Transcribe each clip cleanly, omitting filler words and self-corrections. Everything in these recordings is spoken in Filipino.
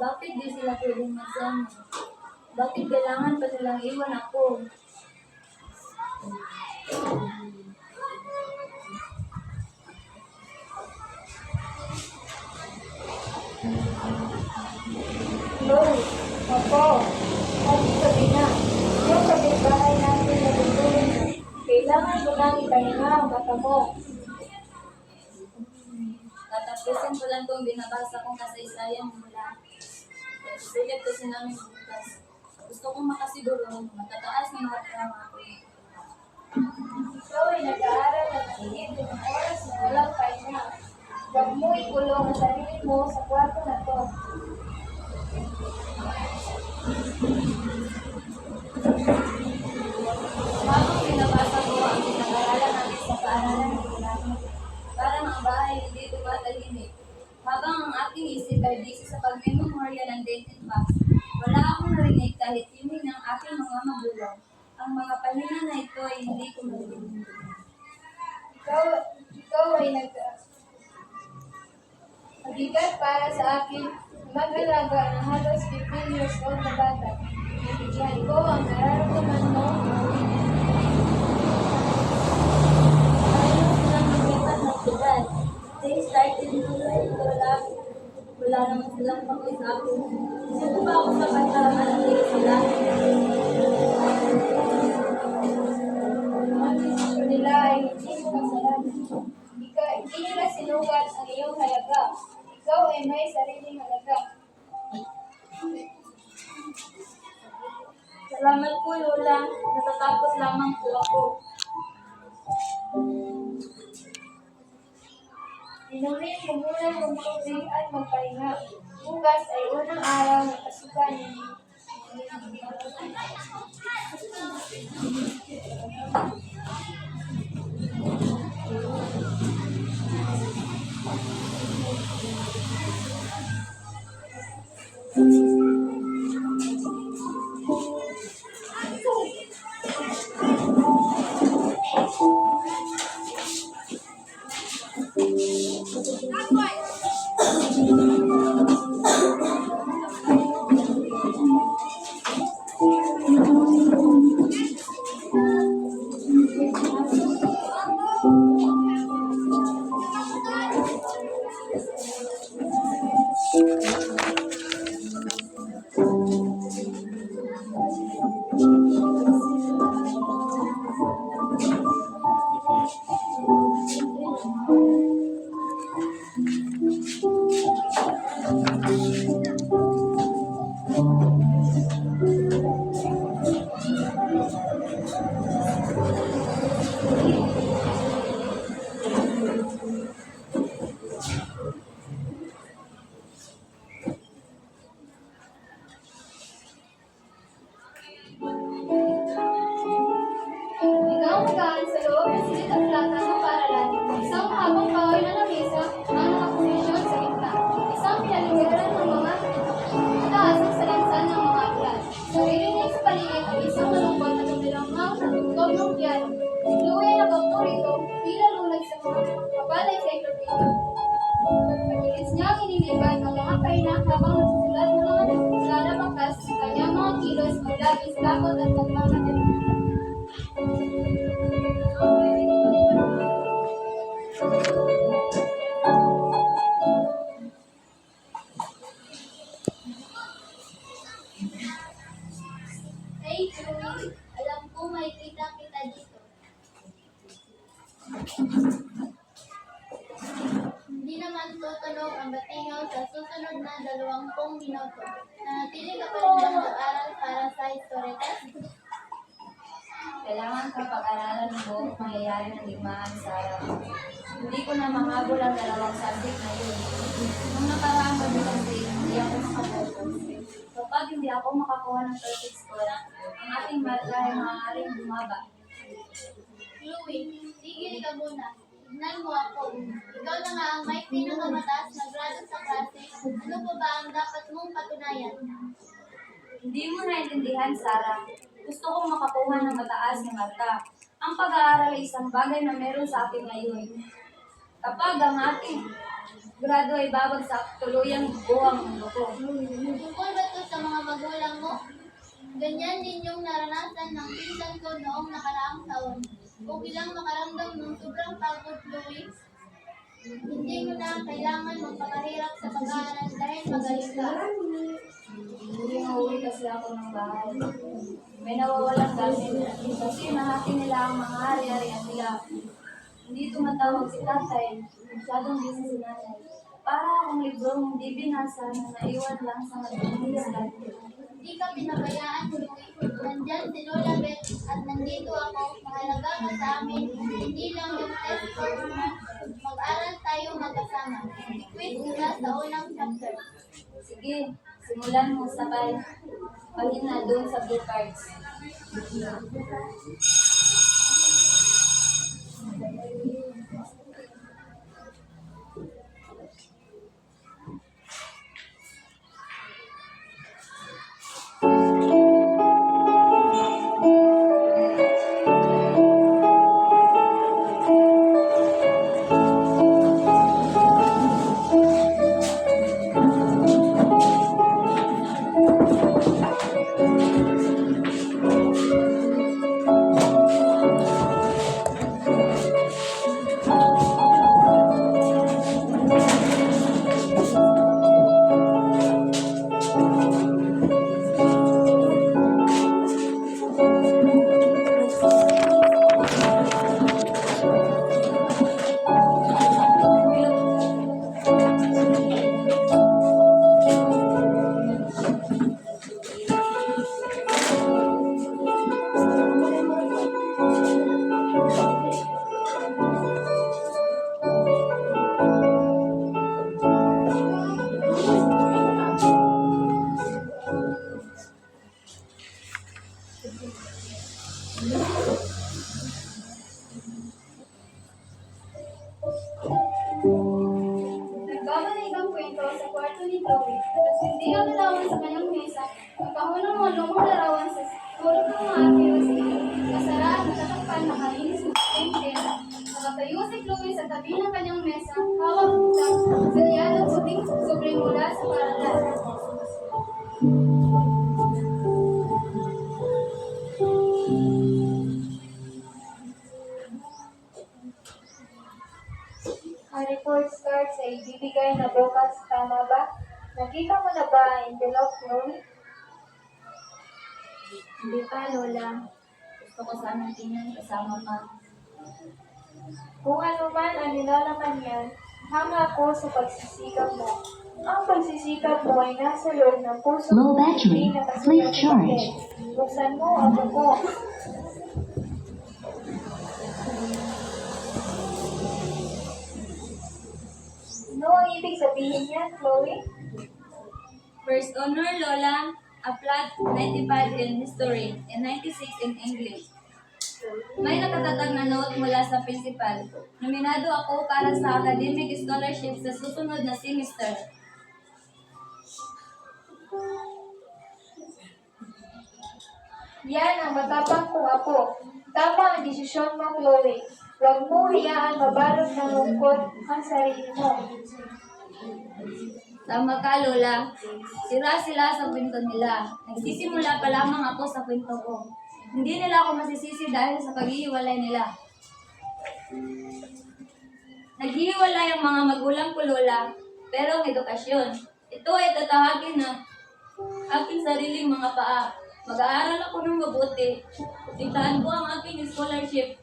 Bakit di sila pwedeng magsama? Bakit kailangan pa nilang iwan ako? Hello, ako. Sabi na, yung kapitbahay natin na tutulong na. Kailangan ko lang ipahinga ang mata mo. Tatapusin ko lang itong binabasa kong kasaysayan mula. Sulit kasi namin bukas. Gusto kong makasiguro, matataas ng mga trama ako. Ikaw ay nag-aaral at nakinig ng oras na walang pahinga. Huwag mo ikulong ang sarili mo sa kwarto na to. Habang binabasa ko ang pinag-aralan namin sa paaralan ng Pilano, parang ang bahay hindi tumatahimik. Habang ang aking isip ay busy sa pag-memorya ng dated past, wala akong narinig kahit himig ng aking mga magulang. Ang mga pahinga na ito ay hindi ko marinig. Ikaw ay mabigat para sa akin mag-alaga ng halos 15 years old na bata. Ibigyan ko ang nararamdaman mo. Ayaw silang maglipat ng edad. They started to like wala naman silang pakoy sa akin. Sino ba ako sa pagkakalagay sila? Ang desisyon nila ay hindi mo kasalanan. Hindi nila sinukat ang iyong halaga. Ikaw ay may sariling halaga. Salamat po, Lola. Natatapos lamang po ako. Inumin mo muna ng tubig at magpahinga. Bukas ay unang araw ng pasukan ninyo. niyang inilipat ang mga kainak habang nagsusulat ng mga nalalabakas sa kanyang mga kilos, maglabis, takot at pagmamadali. Hey, Chloe, alam ko may kita-kita dito. Hindi naman tutunog ang batingaw sa susunod na 20 minuto. Nanatili ka pa rin bang mag-aral para sa historietas? Kailangan ka pag-aralan ng buong pangyayari ng digmaan, Sarah. Hindi ko na mahabol ang dalawang subject na yun. Nung nakaraang gabi kasi, hindi ako makapokus. Kapag hindi ako makakuha ng perfect score, ang ating marka ay maaaring bumaba. Chloe, tigil ka muna. Tignan mo ako. Ikaw na nga ang may pinakamataas na grado sa klase. Ano pa ba ang dapat mong patunayan? Hindi mo naintindihan, Sarah. Gusto kong makakuha ng mataas na marka. Ang pag-aaral ay isang bagay na meron sa akin ngayon. Kapag ang ating grado ay babagsak, tuluyang buwang mundo ko. Tungkol ba ito sa mga magulang mo? Ganyan din yung naranasan ng pinsan ko noong nakaraang taon. Okay lang makaramdam ng sobrang pagod, Chloe. Hindi mo na kailangan magpakahirap sa pag-aaral dahil magaling ka. Hindi mauwi kasi ako ng bahay. May nawawalang gamit kasi nahati nila ang mga hari-harian nila. Hindi tumatawag si tatay. Masyadong busy si nanay. Para akong librong hindi binasa na naiwan lang sa maduming estudyante. Hindi ka pinabayaan, Chloe. Nandyan si Lola Beth at nandito ako. Mahalaga ka sa amin. Hindi lang yung test scores mo. Mag-aral tayo magkasama. I-quiz kita sa unang chapter. Sige, simulan mo sabay. Pahina doon sa blue cards. Nagbabalik ang kwento sa kwarto ni Chloe. Tapos hindi ang larawan sa kanyang mesa. Ang kahunong mga lumang larawan sa tulog ng mga akirasi. Nasara at natatakpan na kalinis ng tela. Nakatayo si Chloe sa tabi ng kanyang mesa. Hawak sa salyado puting sobre mula sa paralan. Ang report cards ay ibibigay na bukas, tama ba? Nakita mo na ba ang envelope, Chloe? Hindi pa, Lola. Gusto ko sanang tingnan kasama ka. Kung ano man ang nilalaman niyan, hanga ako sa pagsisikap mo. Ang pagsisikap mo ay nasa loob ng puso Low mo, battery. hindi nakasulat Please sa charge. papel. Buksan mo ang buko. Ano ang ibig sabihin niyan, Chloe? First honor, Lola. A flat 95 in history and 96 in English. May nakatatag na note mula sa principal. Nominado ako para sa academic scholarship sa susunod na semester. Yan ang matapang kong apo. Tama ang desisyon mo, Chloe. Huwag mo hayaan mabalot ng lungkot ang sarili mo. Tama ka, Lola. Sira sila sa kwento nila. Nagsisimula pa lamang ako sa kwento ko. Hindi nila ako masisisi dahil sa paghihiwalay nila. Naghihiwalay ang mga magulang ko, Lola, pero ang edukasyon. Ito ay tatahagin na aking sariling mga paa. Mag-aaral ako ng mabuti. Tigtaan ko ang aking scholarship.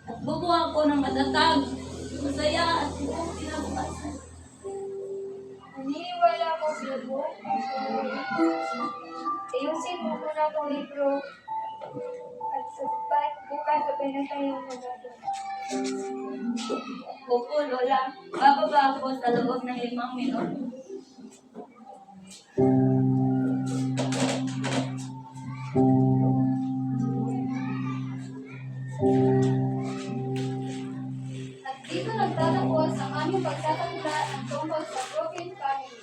At bubuo ako ng matatag, masaya at buong kinabukasan. Naniniwala ko binubuo ang sarili. Ayusin mo muna itong libro at bukas sabay na tayong magagawa. Opo, Lola. Bababa ako sa loob ng 5 minuto. At dito nagtatapos ang aming pagtatanda ng tungkol sa broken family.